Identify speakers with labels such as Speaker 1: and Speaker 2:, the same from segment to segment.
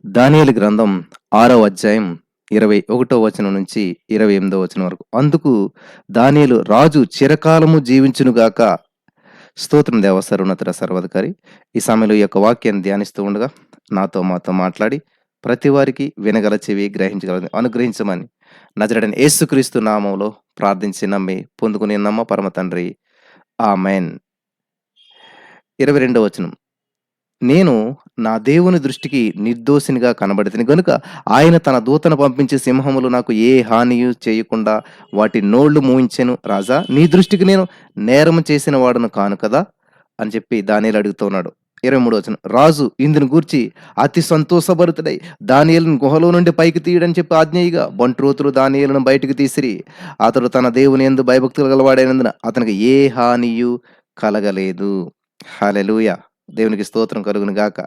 Speaker 1: దానియేలు గ్రంథం 6వ అధ్యాయం 21వ వచనం నుంచి 28వ వచనం వరకు. అందుకు దానియేలు, రాజు చిరకాలము జీవించునుగాక. స్తోత్రం దేవా సర్వోన్నతుడ సర్వాధికారి. ఈ సమయంలో ఈ యొక్క వాక్యాన్ని ధ్యానిస్తూ ఉండగా మాతో మాట్లాడి ప్రతి వారికి వినగల చెవి గ్రహించగల అనుగ్రహించమని నజరేయుడైన యేసుక్రీస్తు నామములో ప్రార్థించి నమ్మి పొందుకుని నమ్మ పరమ తండ్రి. ఆమేన్. 22వ వచనం. నేను నా దేవుని దృష్టికి నిర్దోషినిగా కనబడితిని గనుక ఆయన తన దూతను పంపించి సింహములు నాకు ఏ హానియు చేయకుండా వాటి నోళ్లు మూయించెను. రాజా, నీ దృష్టికి నేను నేరము చేసిన వాడును కాను కదా అని చెప్పి దానియేలు అడుగుతూ ఉన్నాడు. 23వ వచనం. రాజు ఇందును గూర్చి అతి సంతోషభరితుడై దానియేలును గుహలో నుండి పైకి తీయడని చెప్పి ఆజ్ఞయిగా బంట్రోతులు దానియేలును బయటికి తీసిరి. అతడు తన దేవుని యందు భయభక్తులు గలవాడైనందున అతనికి ఏ హానియు కలగలేదు. హల్లెలూయా. దేవునికి స్తోత్రం కలుగును గాక.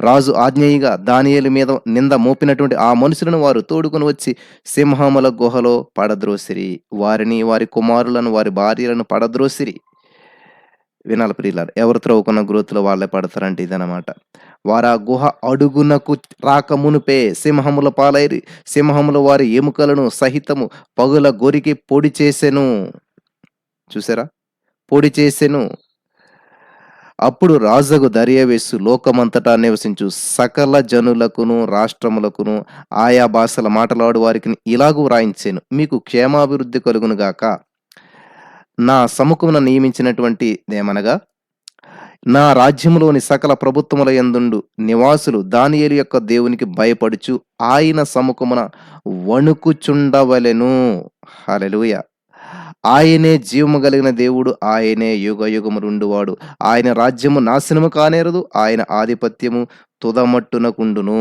Speaker 1: రాజు ఆజ్ఞయిగా దానియేలు మీద నింద మోపినటువంటి ఆ మనుషులను వారు తోడుకొని వచ్చి సింహముల గుహలో పడద్రోసిరి. వారిని, వారి కుమారులను, వారి భార్యలను పడద్రోసిరి. వినాలి ప్రియులారా, ఎవరు త్రవ్వుకున్న గ్రోతులో వాళ్ళే పడతారంటే ఇదనమాట. వారా గుహ అడుగునకు రాక మునుపే సింహముల పాలైరి. సింహముల వారి ఎముకలను సహితము పగుల గొరికి పొడి చేసెను. చూసారా, పొడి చేసెను. అప్పుడు రాజగు దర్యావేషు లోకమంతటా నివసించు సకల జనులకును రాష్ట్రములకును ఆయా భాషల మాటలాడు వారికి ఇలాగూ వ్రాయించాను, మీకు క్షేమాభివృద్ధి కలుగును గాక. నా సముఖమున నియమించినటువంటి ఏమనగా, నా రాజ్యములోని సకల ప్రభుత్వముల యందుండు నివాసులు దానియేలు యొక్క దేవునికి భయపడుచు ఆయన సముఖమున వణుకుచుండవలెను. హల్లెలూయా. ఆయనే జీవము కలిగిన దేవుడు, ఆయనే యుగ యుగములుండువాడు. ఆయన రాజ్యము నాశనము కానేరదు, ఆయన ఆధిపత్యము తుదమట్టునకుండును.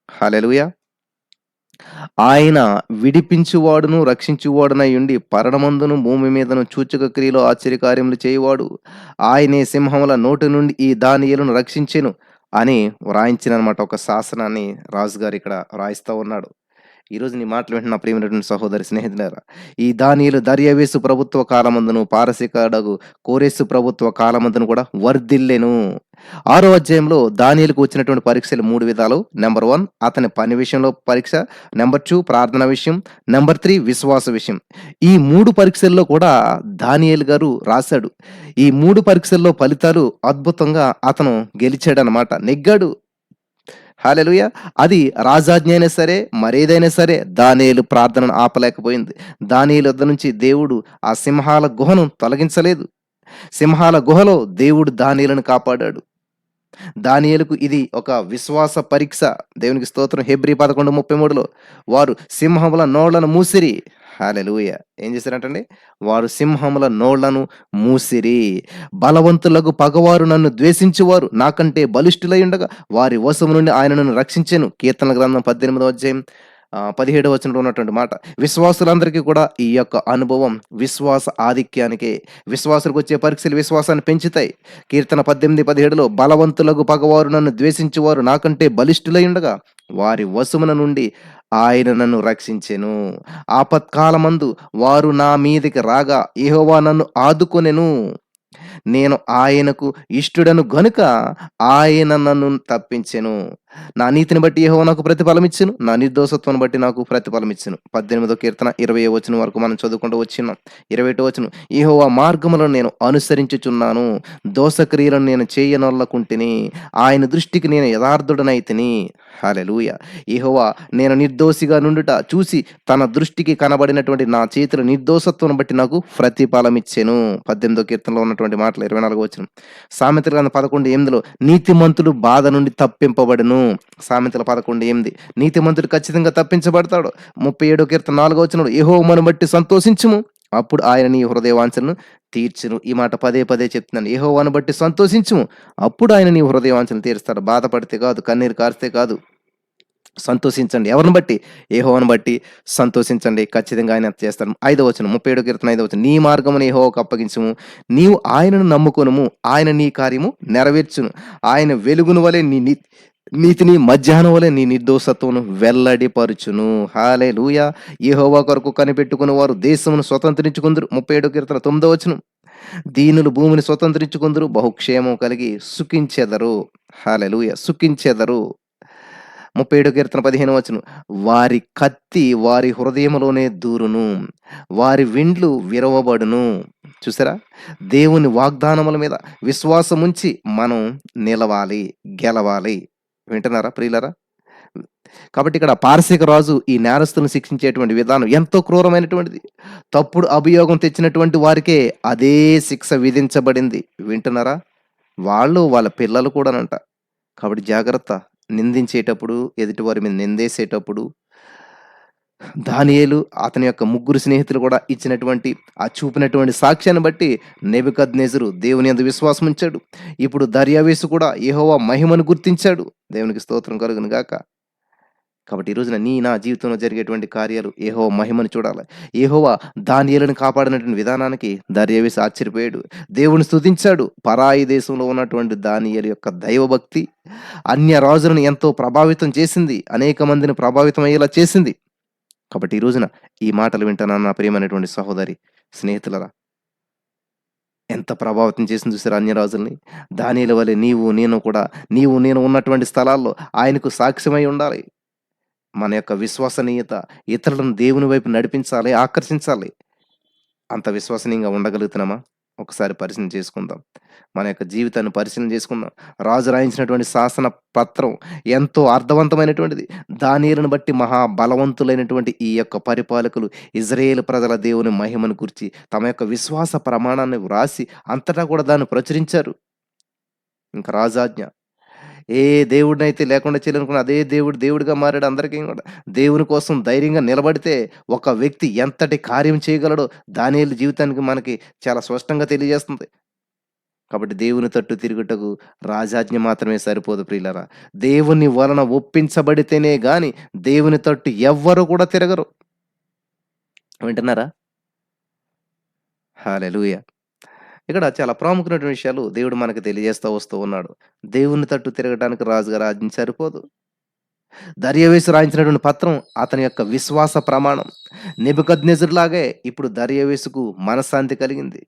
Speaker 1: హల్లెలూయా. ఆయన విడిపించువాడును రక్షించువాడునై ఉండి పరడమందును భూమి మీదను సూచక క్రియలు ఆశ్చర్యకార్యములు చేయువాడు. ఆయనే సింహముల నోటి నుండి ఈ దానియేలును రక్షించెను అని వ్రాయించిననమాట. ఒక శాసనాన్ని రాజుగారు ఇక్కడ రాయిస్తా ఉన్నాడు. ఈరోజు నీ మాటలు వింటున్న ప్రియమైనటువంటి సహోదరి స్నేహితులారా, ఈ దానియేలు దర్యావేషు ప్రభుత్వ కాలమందును పారసీకుడగు కోరెషు ప్రభుత్వ కాలమందును కూడా వర్ధిల్లెను. 6వ అధ్యాయంలో దానియేలుకు వచ్చినటువంటి పరీక్షలు 3 విధాలు. నెంబర్ 1 అతని పని విషయంలో పరీక్ష, నెంబర్ 2 ప్రార్థన విషయం, నెంబర్ 3 విశ్వాస విషయం. ఈ 3 పరీక్షల్లో కూడా దానియేలు గారు రాశాడు. ఈ 3 పరీక్షల్లో ఫలితాలు అద్భుతంగా అతను గెలిచాడనమాట, నెగ్గాడు. హల్లెలూయా. అది రాజాజ్ఞ అయినా సరే, మరేదైనా సరే దానియేలు ప్రార్థనను ఆపలేకపోయింది. దానియేలు వద్ద నుంచి దేవుడు ఆ సింహాల గుహను తొలగించలేదు. సింహాల గుహలో దేవుడు దానియేలును కాపాడాడు. దానియేలుకు ఇది ఒక విశ్వాస పరీక్ష. దేవునికి స్తోత్రం. హెబ్రీ 11:33లో వారు సింహముల నోళ్లను మూసిరి. హల్లెలూయా. ఏం చేశారంటండి? వారు సింహముల నోళ్లను మూసిరి. బలవంతులకు పగవారు నన్ను ద్వేషించువారు నాకంటే బలిష్ఠులై ఉండగా వారి వశము నుండి ఆయన నన్ను రక్షించెను. కీర్తనల గ్రంథం 18వ అధ్యాయం 17వ వచనంలో ఉన్నటువంటి మాట. విశ్వాసులందరికీ కూడా ఈ యొక్క అనుభవం విశ్వాస ఆధిక్యానికే. విశ్వాసులకు వచ్చే పరీక్షలు విశ్వాసాన్ని పెంచుతాయి. కీర్తన 18:17లో బలవంతులకు పగవారు నన్ను ద్వేషించువారు నాకంటే బలిష్ఠులై ఉండగా వారి వశమున నుండి ఆయన నన్ను రక్షించెను. ఆపత్కాలమందు వారు నా మీదికి రాగా యెహోవా నన్ను ఆదుకొనెను. నేను ఆయనకు ఇష్టుడను గనుక ఆయన నన్ను తప్పించెను. నా నీతిని బట్టి యెహోవా నాకు ప్రతిఫలమిచ్చెను, నా నిర్దోషత్వాన్ని బట్టి నాకు ప్రతిఫలమిచ్చెను. 18వ కీర్తన 20వ వచనం వరకు మనం చదువుకుంటూ వచ్చినాం. 21వ వచనం. యెహోవా మార్గములను నేను అనుసరించుచున్నాను, దోషక్రియలను నేను చేయనొల్లకుంటిని, ఆయన దృష్టికి నేను యథార్థుడనైతిని. హల్లెలూయా. యెహోవా నేను నిర్దోషిగా నుండుట చూసి తన దృష్టికి కనబడినటువంటి నా చేతుల నిర్దోషత్వం బట్టి నాకు ప్రతిఫలమిచ్చెను. 18వ కీర్తనలో ఉన్నటువంటి మాటలు 24వ వచనం. సామెతల గ్రంథం 11:8లో నీతిమంతుడు బాధ నుండి తప్పింపబడును. సామెతల 11:8. నీతిమంతుడు ఖచ్చితంగా తప్పించబడతాడు. 37వ కీర్తన 4వ వచనంలో యెహోవాను బట్టి సంతోషించుము, అప్పుడు ఆయన నీ హృదయవాంఛలను తీర్చును. ఈ మాట పదే పదే చెప్తున్నాను. యెహోవాను బట్టి సంతోషించుము, అప్పుడు ఆయన నీ హృదయవాంఛలను తీరుస్తాడు. బాధపడితే కాదు, కన్నీరు కార్చితే కాదు, సంతోషించండి. ఎవరిని బట్టి? యెహోవాను బట్టి సంతోషించండి. ఖచ్చితంగా ఆయన చేస్తాడు. 5వ వచనం, 37వ కీర్తన 5వ వచనం. నీ మార్గమును యెహోవాకు అప్పగించుము, నీవు ఆయనను నమ్ముకొనుము, ఆయన నీ కార్యము నెరవేర్చును. ఆయన వెలుగును వలె నీ నీతిని, మధ్యాహ్నం వలె నీ నిర్దోషత్వమును వెల్లడిపరుచును. హల్లెలూయా. యెహోవా కొరకు కనిపెట్టుకుని వారు దేశమును స్వతంత్రించుకుందురు. 37వ కీర్తన 9వ వచనం. దీనులు భూమిని స్వతంత్రించుకుందురు, బహుక్షేమం కలిగి సుఖించెదరు. హల్లెలూయా. సుఖించెదరు. 37 కీర్తన 15 వచనం. వారి కత్తి వారి హృదయములోనే దూరును. వారి విండ్లు విరవబడును. చూసారా? దేవుని వాగ్దానముల మీద విశ్వాసముంచి మనం నిలవాలి, గెలవాలి. వింటున్నారా ప్రియులారా? కాబట్టి ఇక్కడ పారసీక రాజు ఈ నేరస్తులను శిక్షించేటువంటి విధానం ఎంతో క్రూరమైనటువంటిది. తప్పుడు అభియోగం తెచ్చినటువంటి వారికే అదే శిక్ష విధించబడింది. వింటున్నారా? వాళ్ళు, వాళ్ళ పిల్లలు కూడానంట. కాబట్టి జాగ్రత్త. నిందించేటప్పుడు, ఎదుటివారి మీద నిందేసేటప్పుడు దానియేలు అతని యొక్క ముగ్గురు స్నేహితులు కూడా ఇచ్చినటువంటి చూపినటువంటి సాక్ష్యాన్ని బట్టి నెబుకద్నెజరు దేవుని యందు విశ్వాసం ఉంచాడు. ఇప్పుడు దర్యావేషు కూడా యెహోవా మహిమను గుర్తించాడు. దేవునికి స్తోత్రం కలుగును గాక. కాబట్టి ఈ రోజున నా జీవితంలో జరిగేటువంటి కార్యాలు యెహోవా మహిమను చూడాలి. యెహోవా దానియేలును కాపాడినటువంటి విధానానికి దర్యావేషు ఆశ్చర్యపోయాడు. దేవుని స్తుతించాడు. పరాయి దేశంలో ఉన్నటువంటి దానియేలు యొక్క దైవభక్తి అన్య రాజులను ఎంతో ప్రభావితం చేసింది. అనేక మందిని ప్రభావితం అయ్యేలా చేసింది. కాబట్టి ఈ రోజున ఈ మాటలు వింటున్న నా ప్రియమైనటువంటి సహోదరి, స్నేహితులరా, ఎంత ప్రభావితం చేసింది చూసారా అన్య రాజుల్ని. దానియేలు వలె నీవు నేను ఉన్నటువంటి స్థలాల్లో ఆయనకు సాక్ష్యమై ఉండాలి. మన యొక్క విశ్వసనీయత ఇతరులను దేవుని వైపు నడిపించాలి, ఆకర్షించాలి. అంత విశ్వసనీయంగా ఉండగలుగుతున్నామా? ఒకసారి పరిశీలన చేసుకుందాం. మన యొక్క జీవితాన్ని పరిశీలన చేసుకుందాం. రాజు రాయించినటువంటి శాసన పత్రం ఎంతో అర్థవంతమైనటువంటిది. దానియేలును బట్టి మహాబలవంతులైనటువంటి ఈ యొక్క పరిపాలకులు ఇజ్రాయేలు ప్రజల దేవుని మహిమను గూర్చి తమ యొక్క విశ్వాస ప్రమాణాన్ని వ్రాసి అంతటా కూడా దాన్ని ప్రచురించారు. ఇంక రాజాజ్ఞ. ఏ దేవుడినైతే లేకుండా చేయాలనుకున్న అదే దేవుడిగా మారాడు అందరికీ కూడా. దేవుని కోసం ధైర్యంగా నిలబడితే ఒక వ్యక్తి ఎంతటి కార్యం చేయగలడో దానియేలు జీవితానికి మనకి చాలా స్పష్టంగా తెలియజేస్తుంది. కాబట్టి దేవుని తట్టు తిరుగుటకు రాజాజ్ఞ మాత్రమే సరిపోదు ప్రియులారా. దేవుని వలన ఒప్పించబడితేనే గాని దేవుని తట్టు ఎవ్వరు కూడా తిరగరు. వింటున్నారా? హల్లెలూయా! ఇక్కడ చాలా ప్రాముఖ్యమైన విషయాలు దేవుడు మనకు తెలియజేస్తా వస్తూ ఉన్నాడు. దేవుని తట్టు తిరగటానికి రాజుగారి ఆజ్ఞ సరిపోదు. దర్యావేషు రాయించినటువంటి పత్రం అతని యొక్క విశ్వాస ప్రమాణం. నెబుకద్నెజరులాగే ఇప్పుడు దర్యావేషుకు మనశ్శాంతి కలిగింది.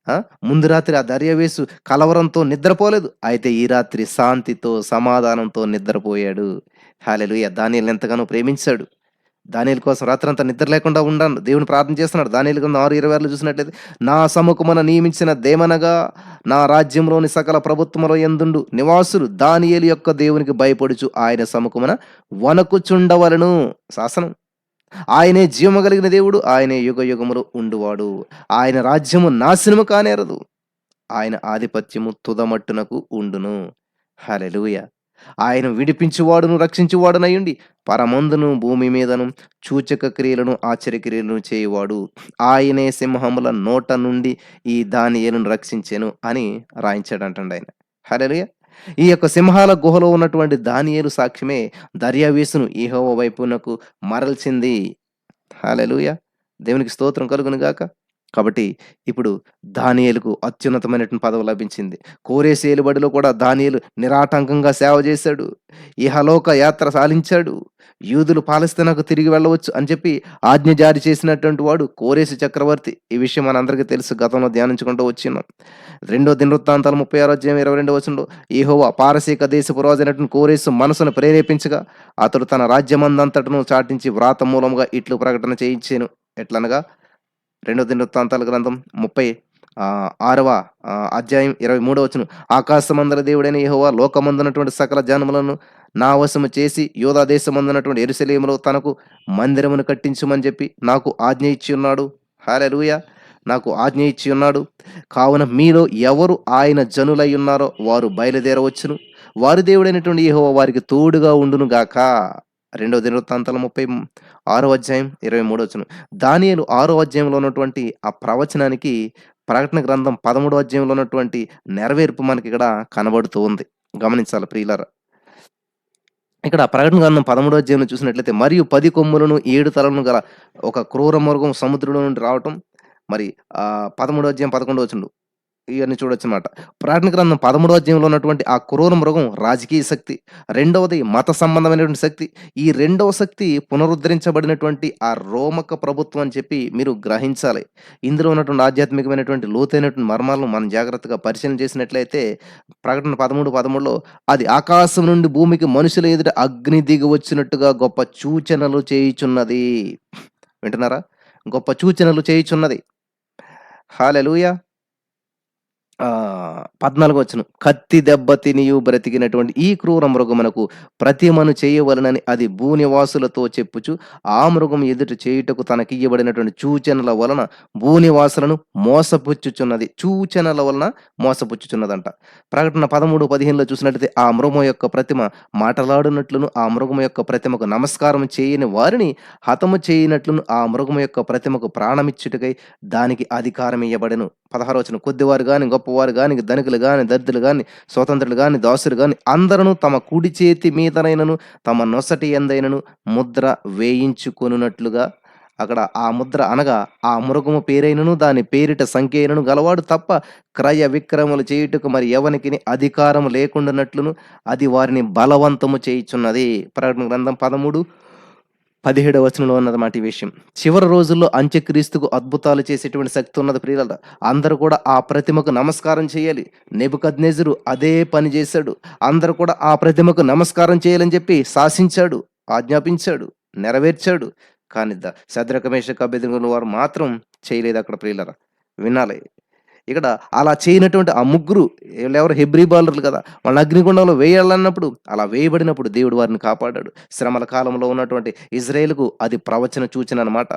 Speaker 1: ఆ! ముందు రాత్రి ఆ దర్యావేషు కలవరంతో నిద్రపోలేదు. అయితే ఈ రాత్రి శాంతితో, సమాధానంతో నిద్రపోయాడు. హల్లెలూయా! దానియేలును ఎంతగానో ప్రేమించాడు. దానియేలు కోసం రాత్రంతా నిద్ర లేకుండా ఉండాను. దేవుని ప్రార్థన చేస్తున్నాడు. దానియేలు గ్రంథం 6:26లో చూసినట్లయితే, నా సముఖమున నియమించిన దేమనగా నా రాజ్యంలోని సకల ప్రభుత్వముల యందుండు నివాసులు దానియేలు యొక్క దేవునికి భయపడుచు ఆయన సముఖమున వణకుచుండవలెను. శాసనం. ఆయనే జీవము కలిగిన దేవుడు. ఆయనే యుగయుగములు ఉండువాడు. ఆయన రాజ్యము నాశనము కానేరదు. ఆయన ఆధిపత్యము తుదమట్టునకు ఉండును. హల్లెలూయా! ఆయన విడిపించువాడును, రక్షించువాడునయుండి పరమందును భూమి మీదను సూచక క్రియలను, ఆశ్చర్యక్రియలను చేయువాడు. ఆయనే సింహముల నోట నుండి ఈ దానియేలును రక్షించెను అని రాయించాడంటండి ఆయన. హల్లెలూయా! ఈ యొక్క సింహాల గుహలో ఉన్నటువంటి దానియేలు సాక్ష్యమే దర్యావేషును యెహోవా వైపునకు మరల్చింది. హల్లెలూయా! దేవునికి స్తోత్రం కలుగును గాక. కాబట్టి ఇప్పుడు దానియేలుకు అత్యున్నతమైనటువంటి పదవి లభించింది. కోరేసు ఏలుబడిలో కూడా దానియేలు నిరాటంకంగా సేవ చేశాడు. ఇహలోక యాత్ర సాలించాడు. యూదులు పాలస్తీనాకు తిరిగి వెళ్ళవచ్చు అని చెప్పి ఆజ్ఞ జారీ చేసినటువంటి వాడు కోరేసు చక్రవర్తి. ఈ విషయం మనందరికీ తెలుసు. గతంలో ధ్యానించుకుంటూ వచ్చినాం. 2 దినవృత్తాంతాలు 36 అధ్యాయం 22 వచనంలో యెహోవా పారసీక దేశపు రాజైనటువంటి కోరేసు మనసును ప్రేరేపించగా అతడు తన రాజ్యమందంతటను చాటించి వ్రాత మూలంగా ఇట్లు ప్రకటన చేయించెను. ఎట్లనగా 2 దినవృత్తాంతాల గ్రంథం 36వ అధ్యాయం 23వ వచనం. ఆకాశమందల దేవుడైన యెహోవా లోకమందున్నటువంటి సకల జనములను నా వశము చేసి యూదా దేశమందున్నటువంటి యెరూషలేములో తనకు మందిరమును కట్టించుమని చెప్పి నాకు ఆజ్ఞ ఇచ్చి ఉన్నాడు. హల్లెలూయా! నాకు ఆజ్ఞ ఇచ్చి ఉన్నాడు. కావున మీలో ఎవరు ఆయన జనులై ఉన్నారో వారు బయలుదేరవచ్చును. వారి దేవుడైనటువంటి యెహోవా వారికి తోడుగా ఉండును గాక. 2 దినవృత్తాంతాలు 36వ అధ్యాయం 23వ వచనం. దానియేలు 6వ అధ్యాయంలో ఉన్నటువంటి ఆ ప్రవచనానికి ప్రకటన గ్రంథం 13వ అధ్యాయంలో ఉన్నటువంటి నెరవేర్పు మనకిక్కడ కనబడుతూ ఉంది. గమనించాలి ప్రియులారా. ఇక్కడ ప్రకటన గ్రంథం 13వ అధ్యాయంలో చూసినట్లయితే, మరియు 10 కొమ్ములను 7 తలలను గల ఒక క్రూర మృగం సముద్రంలో నుండి రావటం. మరి 13వ అధ్యాయం 11వ వచనం. ఇవన్నీ చూడొచ్చనమాట. ప్రకటన గ్రంథం 13 అధ్యాయంలో ఉన్నటువంటి ఆ క్రూర మృగం రాజకీయ శక్తి. రెండవది మత సంబంధమైనటువంటి శక్తి. ఈ రెండవ శక్తి పునరుద్ధరించబడినటువంటి ఆ రోమక ప్రభుత్వం అని చెప్పి మీరు గ్రహించాలి. ఇందులో ఉన్నటువంటి ఆధ్యాత్మికమైనటువంటి లోతైనటువంటి మర్మాలను మనం జాగ్రత్తగా పరిశీలన చేసినట్లయితే ప్రకటన 13:13లో అది ఆకాశం నుండి భూమికి మనుషుల ఎదుట అగ్ని దిగి వచ్చినట్టుగా గొప్ప సూచనలు చేయుచున్నది. వింటున్నారా? గొప్ప సూచనలు చేయుచున్నది. హల్లెలూయా! 14 వచనం. కత్తి దెబ్బ తినియు బ్రతికినటువంటి ఈ క్రూర మృగమునకు ప్రతిమను చేయవలెనని అది భూనివాసులతో చెప్పుచు, ఆ మృగం ఎదుట చేయుటకు తనకియ్యబడినటువంటి సూచనల వలన భూనివాసులను మోసపుచ్చుచున్నది. సూచనల వలన మోసపుచ్చుచున్నదంట. ప్రకటన 13:15లో చూసినట్లయితే ఆ మృగము యొక్క ప్రతిమ మాటలాడునట్లును, ఆ మృగము యొక్క ప్రతిమకు నమస్కారం చేయని వారిని హతము చేయనట్లును, ఆ మృగము యొక్క ప్రతిమకు ప్రాణమిచ్చుటకై దానికి అధికారం ఇయ్యబడెను. 16 వచనం. కొద్దివారు గాని, గొప్పవారు గాని, ధనికులు గాని, దరిద్రులు గాని, స్వతంత్రులు గాని, దాసులు గాని అందరును తమ కుడి చేతి మీదనైనను, తమ నొసటి యందైనను ముద్ర వేయించుకొనున్నట్లుగా, అక్కడ ఆ ముద్ర అనగా ఆ మృగము పేరైనను, దాని పేరిట సంఖ్య అయినను గలవాడు తప్ప క్రయ విక్రయములు చేయుటకు మరి ఎవనికిని అధికారం లేకుండానట్లును అది వారిని బలవంతము చేయుచున్నది. ప్రకటన గ్రంథం 13:17 వచనంలో ఉన్నదన్నమాట ఈ విషయం. చివరి రోజుల్లో అంత్యక్రీస్తుకు అద్భుతాలు చేసేటువంటి శక్తి ఉన్నది ప్రియులారా. అందరూ కూడా ఆ ప్రతిమకు నమస్కారం చేయాలి. నెబుకద్నెజరు అదే పని చేశాడు. అందరూ కూడా ఆ ప్రతిమకు నమస్కారం చేయాలని చెప్పి శాసించాడు, ఆజ్ఞాపించాడు, నెరవేర్చాడు. కానీ శద్రక, మేషక, అబేద్నెగో వారు మాత్రం చేయలేదు అక్కడ ప్రియులారా. వినాలి. ఇక్కడ అలా చేయనటువంటి ఆ ముగ్గురు వీళ్ళెవరు హెబ్రీ బాలురు కదా! వాళ్ళని అగ్నిగుండంలో వేయాలన్నప్పుడు అలా వేయబడినప్పుడు దేవుడు వారిని కాపాడాడు. శ్రమల కాలంలో ఉన్నటువంటి ఇజ్రాయేలుకు అది ప్రవచన సూచన అనమాట.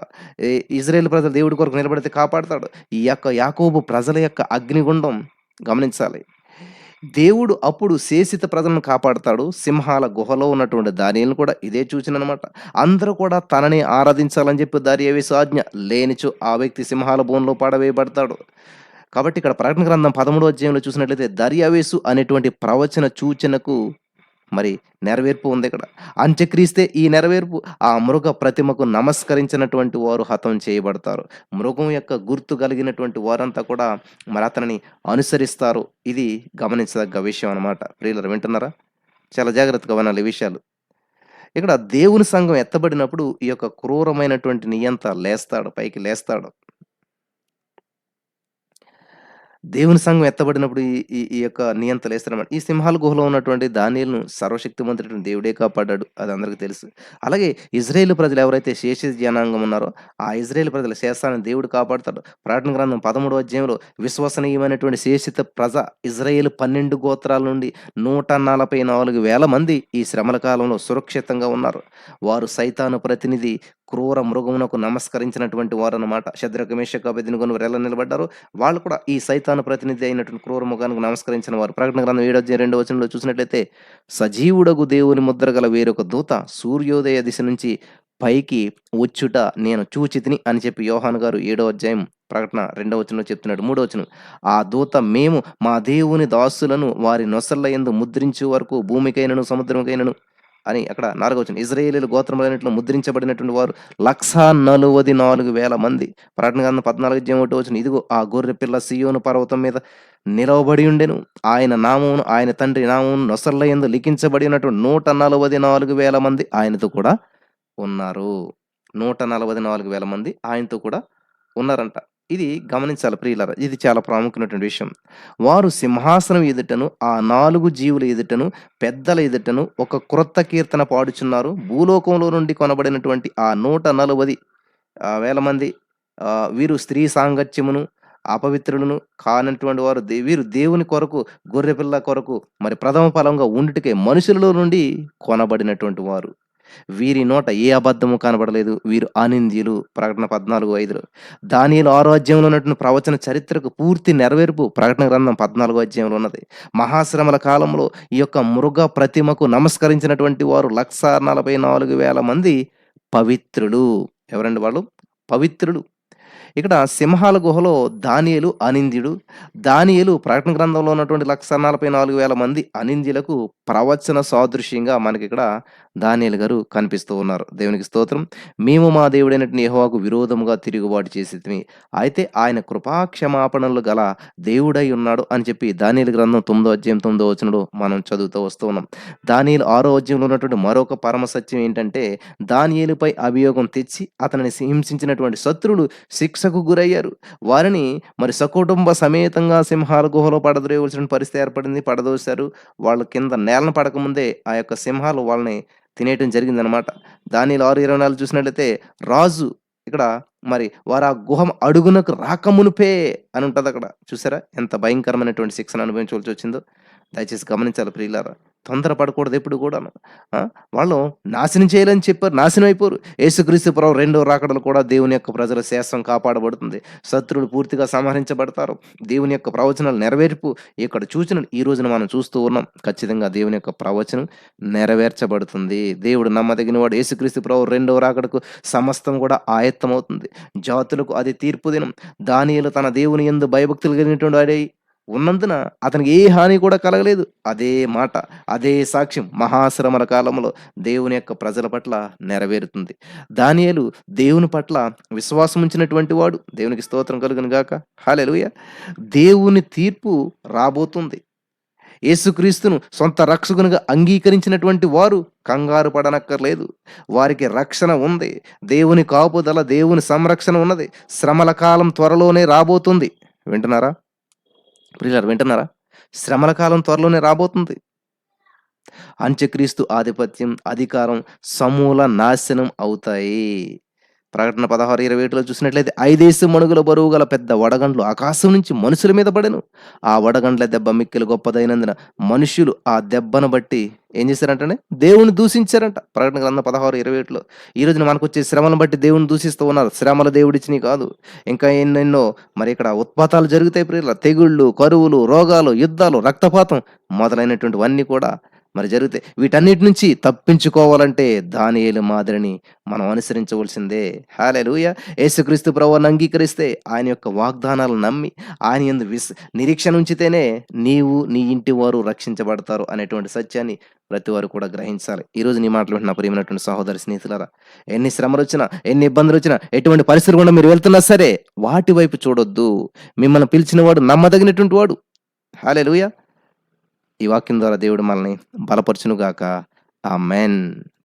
Speaker 1: ఇజ్రాయేల్ ప్రజలు దేవుడి కొరకు నిలబడితే కాపాడతాడు. ఈ యొక్క యాకోబు ప్రజల యొక్క అగ్నిగుండం గమనించాలి. దేవుడు అప్పుడు శేషిత ప్రజలను కాపాడతాడు. సింహాల గుహలో ఉన్నటువంటి దానియేలును కూడా ఇదే సూచననమాట. అందరూ కూడా తనని ఆరాధించాలని చెప్పి దారియావేసు ఆజ్ఞ. లేనిచో ఆ వ్యక్తి సింహాల బోనులో పడవేయబడతాడు. కాబట్టి ఇక్కడ ప్రకటన గ్రంథం 13 అధ్యాయంలో చూసినట్లయితే దర్యావేసు అనేటువంటి ప్రవచన సూచనకు మరి నెరవేర్పు ఉంది ఇక్కడ. అంత్యక్రీస్తే ఈ నెరవేర్పు. ఆ మృగ ప్రతిమకు నమస్కరించినటువంటి వారు హతం చేయబడతారు. మృగం యొక్క గుర్తు కలిగినటువంటి వారంతా కూడా మరి అతనిని అనుసరిస్తారు. ఇది గమనించదగ్గ విషయం అన్నమాట. ప్రియులారా వింటున్నారా? చాలా జాగ్రత్తగా వినాలి ఈ విషయాలు. ఇక్కడ దేవుని సంఘం ఎత్తబడినప్పుడు ఈ యొక్క క్రూరమైనటువంటి నియంత లేస్తాడు, పైకి లేస్తాడు. దేవుని సంఘం ఎత్తబడినప్పుడు ఈ ఈ ఈ యొక్క నియంతలేస్తారన్నమాట. ఈ సింహాల గుహలో ఉన్నటువంటి దానియేలును సర్వశక్తిమంతుడైన దేవుడే కాపాడాడు. అది అందరికీ తెలుసు. అలాగే ఇజ్రాయేలు ప్రజలు ఎవరైతే శేషిత జనాంగం ఉన్నారో, ఆ ఇజ్రాయేలు ప్రజల శేషాన్ని దేవుడు కాపాడతాడు. ప్రకటన గ్రంథం 13 అధ్యాయంలో విశ్వసనీయమైనటువంటి శేషిత ప్రజ ఇజ్రాయేలు 12 గోత్రాల నుండి 144,000 మంది ఈ శ్రమల కాలంలో సురక్షితంగా ఉన్నారు. వారు సైతాను ప్రతినిధి క్రూర మృగమునకు నమస్కరించినటువంటి వారన్నమాట. శద్రక, మేషక, అబేద్నెగోను వారు ఎలా నిలబడ్డారో వాళ్ళు కూడా ఈ సైతాను ప్రతినిధి అయినటువంటి క్రూర మృగానికి నమస్కరించిన వారు. ప్రకటన గ్రంథం 7 అధ్యాయం 2 వచనంలో చూసినట్లయితే సజీవుడగు దేవుని ముద్ర గల వేరొక దూత సూర్యోదయ దిశ నుంచి పైకి వచ్చుట నేను చూచితిని అని చెప్పి యోహాను గారు 7వ అధ్యాయం ప్రకటన 2వ వచనంలో చెప్తున్నాడు. 3వ వచనం. ఆ దూత మేము మా దేవుని దాసులను వారి నొసళ్ళ యందు ముద్రించు వరకు భూమికైనను సముద్రముకైనను అని అక్కడ 4వ వచనం. ఇజ్రాయేలీయుల గోత్రములన్నిటిలో ముద్రించబడినటువంటి వారు 144,000 మంది. ప్రకటన గ్రంథం 14 అధ్యాయం 1వ వచనం. ఇదిగో ఆ గొర్రె పిల్ల సీయోను పర్వతం మీద నిలవబడి ఉండెను. ఆయన నామమును ఆయన తండ్రి నామమును నొసళ్ళ యందు లిఖించబడి ఉన్నటువంటి 144,000 మంది ఆయనతో కూడా ఉన్నారు. 144,000 మంది ఆయనతో కూడా ఉన్నారంట. ఇది గమనించాలి ప్రియులారా. ఇది చాలా ప్రాముఖ్యమైనటువంటి విషయం. వారు సింహాసనం ఎదుటను, ఆ 4 జీవుల ఎదుటను, పెద్దల ఎదుటను ఒక క్రొత్త కీర్తన పాడుచున్నారు. భూలోకంలో నుండి కొనబడినటువంటి ఆ 140,000 మంది వీరు స్త్రీ సాంగత్యమును, అపవిత్రులను కానటువంటి వారు వీరు దేవుని కొరకు, గొర్రెపిల్ల కొరకు మరి ప్రథమ ఫలంగా ఉండుటకే మనుషులలో నుండి కొనబడినటువంటి వారు. వీరి నోట ఏ అబద్ధము కనబడలేదు. వీరు అనింద్యులు. ప్రకటన 14:5. దానియేలు 6వ అధ్యాయంలో ఉన్నటువంటి ప్రవచన చరిత్రకు పూర్తి నెరవేర్పు ప్రకటన గ్రంథం 14వ అధ్యాయంలో ఉన్నది. మహాశ్రమల కాలంలో ఈ యొక్క మృగ ప్రతిమకు నమస్కరించినటువంటి వారు 144,000 మంది పవిత్రులు. ఎవరండి వాళ్ళు? పవిత్రులు. ఇక్కడ సింహాల గుహలో దానియేలు అనింద్యుడు. దానియేలు ప్రకటన గ్రంథంలో ఉన్నటువంటి 1,44,000 మంది అనింద్యులకు ప్రవచన సాదృశ్యంగా మనకిక్కడ దానియేలు గారు కనిపిస్తూ ఉన్నారు. దేవునికి స్తోత్రం. మేము మా దేవుడైనటువంటి యెహోవాకు విరోధముగా తిరుగుబాటు చేసితిమి. అయితే ఆయన కృపా క్షమాపణలు గల దేవుడై ఉన్నాడు అని చెప్పి దానియేలు గ్రంథం 9వ అధ్యాయం 9వ వచనంలో మనం చదువుతూ వస్తూ ఉన్నాం. దానియేలు 6వ అధ్యాయంలో ఉన్నటువంటి మరొక పరమ సత్యం ఏంటంటే, దానియేలుపై అభియోగం తెచ్చి అతనిని హింసించినటువంటి శత్రువులు శిక్షకు గురయ్యారు. వారిని మరి సకుటుంబ సమేతంగా సింహాల గుహలో పడద్రోయవలసిన పరిస్థితి ఏర్పడింది. పడదోశారు. వాళ్ళు కింద నేలన పడకముందే ఆ యొక్క సింహాలు వాళ్ళని తినేయటం జరిగిందనమాట. దానియేలు 6:24 చూసినట్లయితే రాజు ఇక్కడ మరి వారు ఆ గుహ అడుగునకు రాకమునుపే అని ఉంటదక్కడ. చూసారా? ఎంత భయంకరమైనటువంటి శిక్షను అనుభవించవలసొచ్చిందో. దయచేసి గమనించాలి ప్రియులారా. తొందర పడకూడదు ఎప్పుడు కూడాను. ఆ! వాళ్ళు నాశనం చేయాలని చెప్పారు. నాశనం అయిపోరు. యేసుక్రీస్తు ప్రభు రెండో రాకడలో కూడా దేవుని యొక్క ప్రజల శాస్త్రం కాపాడబడుతుంది. శత్రువులు పూర్తిగా సంహరించబడతారు. దేవుని యొక్క ప్రవచనాలు నెరవేర్పు ఇక్కడ సూచనలు ఈ రోజున మనం చూస్తూ ఉన్నాం. ఖచ్చితంగా దేవుని యొక్క ప్రవచనం నెరవేర్చబడుతుంది. దేవుడు నమ్మదగినవాడు. యేసుక్రీస్తు ప్రభు రెండో రాకడకు సమస్తం కూడా ఆయత్తమవుతుంది. జాతులకు అది తీర్పు దినం. దానియేలు తన దేవుని యందు భయభక్తులు కలిగినటువంటి వాడై ఉన్నందున అతనికి ఏ హాని కూడా కలగలేదు. అదే మాట, అదే సాక్ష్యం మహాశ్రమల కాలంలో దేవుని యొక్క ప్రజల పట్ల నెరవేరుతుంది. దానియేలు దేవుని పట్ల విశ్వాసం ఉంచినటువంటి వాడు. దేవునికి స్తోత్రం కలుగును గాక. హల్లెలూయా! దేవుని తీర్పు రాబోతుంది. యేసుక్రీస్తును సొంత రక్షకునిగా అంగీకరించినటువంటి వారు కంగారు పడనక్కర్లేదు. వారికి రక్షణ ఉంది. దేవుని కాపుదల, దేవుని సంరక్షణ ఉన్నది. శ్రమల కాలం త్వరలోనే రాబోతుంది. వింటున్నారా? ప్రియులారా వింటున్నారా? శ్రమల కాలం త్వరలోనే రాబోతుంది. అంత్యక్రీస్తు ఆధిపత్యం, అధికారం సమూల నాశనం అవుతాయి. ప్రకటన 16:21లో చూసినట్లయితే 5 మణుగుల బరువు గల పెద్ద వడగండ్లు ఆకాశం నుంచి మనుషుల మీద పడెను. ఆ వడగండ్ల దెబ్బ మిక్కిలి గొప్పదైనందున మనుష్యులు ఆ దెబ్బను బట్టి ఏం చేశారంటనే దేవుని దూషించారంట. ప్రకటన గ్రంథం 16:21లో. ఈ రోజున మనకొచ్చే శ్రమలను బట్టి దేవుని దూషిస్తూ ఉన్నారు. శ్రమలు దేవుడిచ్చినవి కాదు. ఇంకా ఎన్నెన్నో మరి ఇక్కడ ఉత్పాతాలు జరుగుతాయి ప్రియులారా. తెగుళ్ళు, కరువులు, రోగాలు, యుద్ధాలు, రక్తపాతం మొదలైనటువంటివన్నీ కూడా మరి జరుగుతాయి. వీటన్నిటి నుంచి తప్పించుకోవాలంటే దానియేలు మాదిరిని మనం అనుసరించవలసిందే. హల్లెలూయా! యేసుక్రీస్తు ప్రభువుని అంగీకరిస్తే ఆయన యొక్క వాగ్దానాలను నమ్మి ఆయన యందు నిరీక్షణ ఉంచితేనే నీవు, నీ ఇంటి వారు రక్షించబడతారు అనేటువంటి సత్యాన్ని ప్రతి వారు కూడా గ్రహించాలి. ఈరోజు నీ మాటలు వింటున్న ప్రియమైనటువంటి సహోదరి స్నేహితులారా, ఎన్ని శ్రమలొచ్చినా, ఎన్ని ఇబ్బందులొచ్చినా, ఎటువంటి పరిస్థితులు గుండా మీరు వెళ్తున్నా సరే వాటి వైపు చూడొద్దు. మిమ్మల్ని పిలిచిన వాడు నమ్మదగినటువంటి వాడు. హల్లెలూయా! ఈ వాక్యం ద్వారా దేవుడు మనల్ని బలపరచును గాక. ఆమేన్.